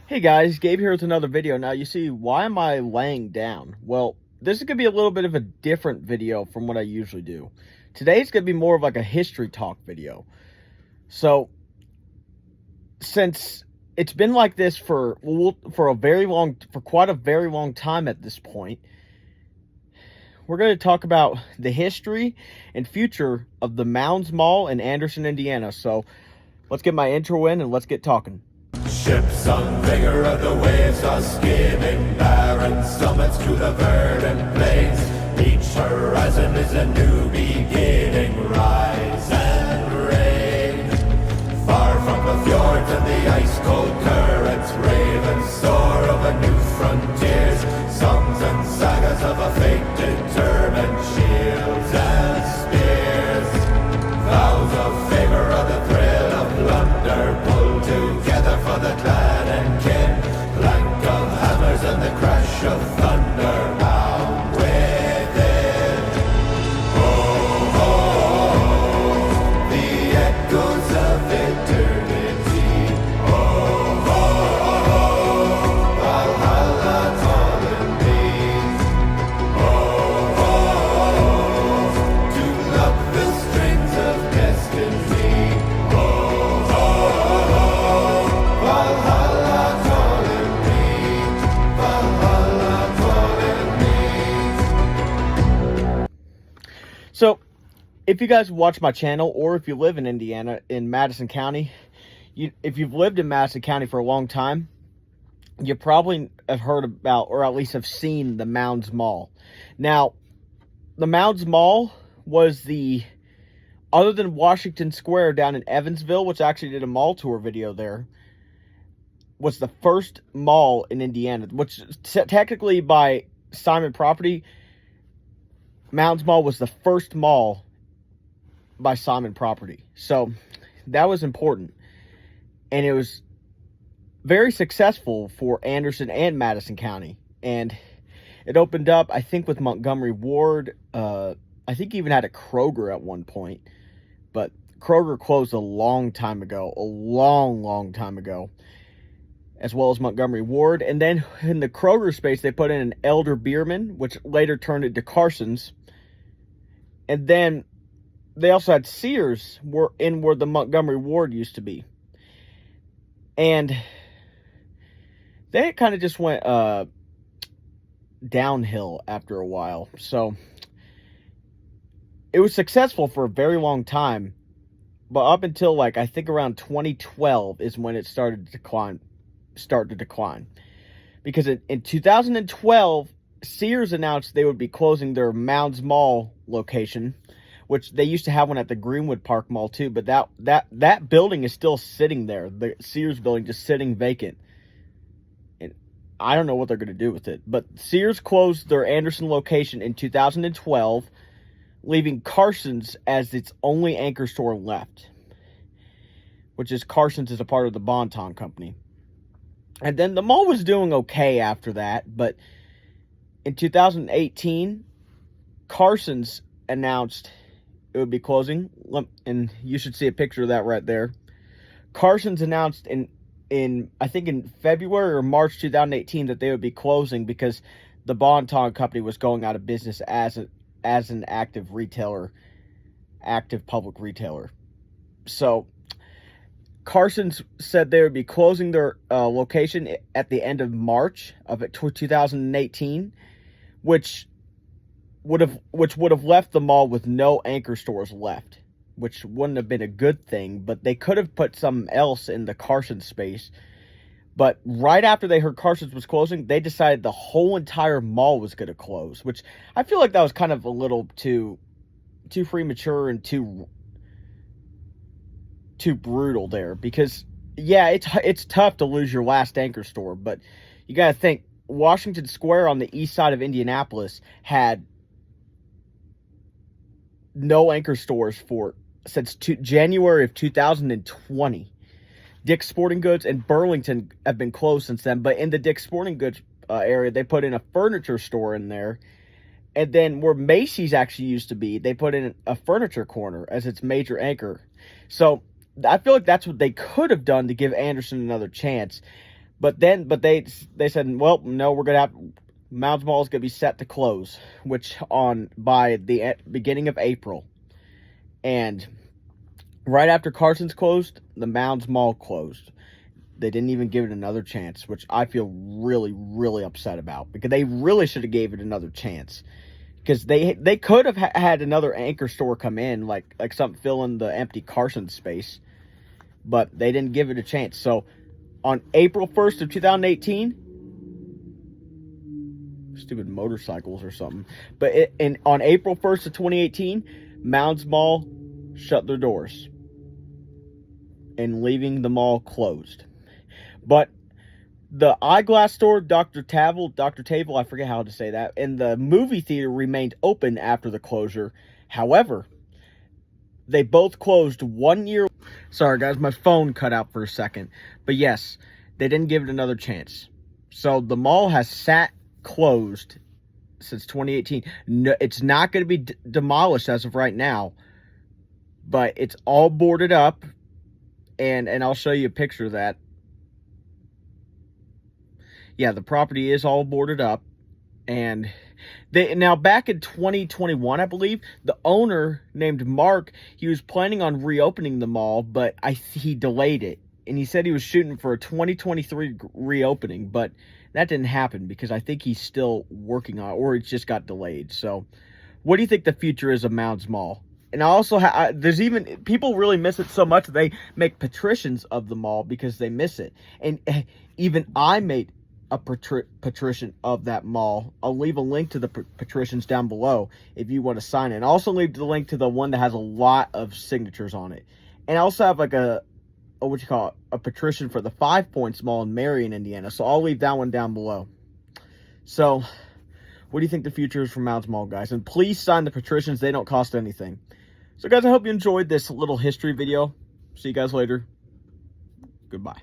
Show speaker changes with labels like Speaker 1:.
Speaker 1: Hey guys, Gabe here with another video. Now you see, why am I laying down? Well, this is going to be a little bit of a different video from what I usually do. Today's going to be more of like a history talk video. So, since it's been like this for quite a very long time at this point, we're going to talk about the history and future of the Mounds Mall in Anderson, Indiana. So, let's get my intro in and let's get talking.
Speaker 2: Ships on vigor of the waves are skimming barren summits to the verdant plains. Each horizon is a new beginning. Rise and reign. Far from the fjords and the ice-cold currents, ravens soar over new frontiers. Songs and sagas of a fate determined, shields and spears. Vows of favor of the thrill of plunder, pulled together for the clan and kin. Clank of hammers and the crash of thunder, bound within. Oh, oh, oh, the echoes of eternity. Oh, oh, oh, Valhalla calling me. Oh, oh, oh, to love the strings of destiny. Oh, oh, oh, Valhalla calling me. Valhalla calling me.
Speaker 1: So, if you guys watch my channel, or if you live in Indiana, in Madison County, if you've lived in Madison County for a long time, you probably have heard about, or at least have seen, the Mounds Mall. Now, the Mounds Mall was other than Washington Square down in Evansville, which I actually did a mall tour video there, was the first mall in Indiana, which technically by Simon Property, Mounds Mall was the first mall by Simon Property. So that was important. And it was very successful for Anderson and Madison County. And it opened up, I think, with Montgomery Ward. I think even had a Kroger at one point. But Kroger closed a long time ago. A long, long time ago. As well as Montgomery Ward. And then in the Kroger space, they put in an Elder Beerman, which later turned into Carson's. And then they also had Sears where the Montgomery Ward used to be. And they kind of just went downhill after a while. So it was successful for a very long time. But up until I think around 2012 is when it started to decline. Because in 2012, Sears announced they would be closing their Mounds Mall location, which they used to have one at the Greenwood Park Mall too, but that building is still sitting there, the Sears building, just sitting vacant. And I don't know what they're going to do with it. But Sears closed their Anderson location in 2012, leaving Carson's as its only anchor store left, which is Carson's is a part of the Bon-Ton Company. And then the mall was doing okay after that, but in 2018, Carson's announced it would be closing, and you should see a picture of that right there. Carson's announced in I think in February or March 2018 that they would be closing because the Bon-Ton Company was going out of business as an active public retailer. So Carson's said they would be closing their location at the end of March of 2018, which would have left the mall with no anchor stores left, which wouldn't have been a good thing. But they could have put something else in the Carson's space. But right after they heard Carson's was closing, they decided the whole entire mall was going to close, which I feel like that was kind of a little too premature and too brutal there. Because yeah, it's tough to lose your last anchor store, but you got to think Washington Square on the east side of Indianapolis had no anchor stores since January of 2020. Dick's Sporting Goods and Burlington have been closed since then, but in the Dick's Sporting Goods area, they put in a furniture store in there. And then where Macy's actually used to be, they put in a furniture corner as its major anchor. So I feel like that's what they could have done to give Anderson another chance. But they said, well, no, we're gonna have Mounds Mall is gonna be set to close, which by the beginning of April, and right after Carson's closed, the Mounds Mall closed. They didn't even give it another chance, which I feel really, really upset about, because they really should have gave it another chance. Because they could have had another anchor store come in, like something fill in the empty Carson space, but they didn't give it a chance. So on April 1st of 2018, stupid motorcycles or something, but on April 1st of 2018, Mounds Mall shut their doors and leaving the mall closed. But the eyeglass store, Dr. Tavel, I forget how to say that, and the movie theater remained open after the closure. However, they both closed 1 year. Sorry, guys, my phone cut out for a second. But yes, they didn't give it another chance. So the mall has sat closed since 2018. No, it's not going to be demolished as of right now, but it's all boarded up. And I'll show you a picture of that. Yeah, the property is all boarded up. And now back in 2021, I believe, the owner named Mark, he was planning on reopening the mall, but he delayed it. And he said he was shooting for a 2023 reopening, but that didn't happen because I think he's still working on it, or it just got delayed. So what do you think the future is of Mounds Mall? And I also there's even people really miss it so much that they make patricians of the mall because they miss it. And even I made a patrician of that mall. I'll leave a link to the patricians down below if you want to sign it. I'll also leave the link to the one that has a lot of signatures on it. And I also have like a patrician for the 5 Points Mall in Marion, Indiana. So I'll leave that one down below. So what do you think the future is for Mounds Mall, guys? And please sign the patricians. They don't cost anything. So guys, I hope you enjoyed this little history video. See you guys later. Goodbye.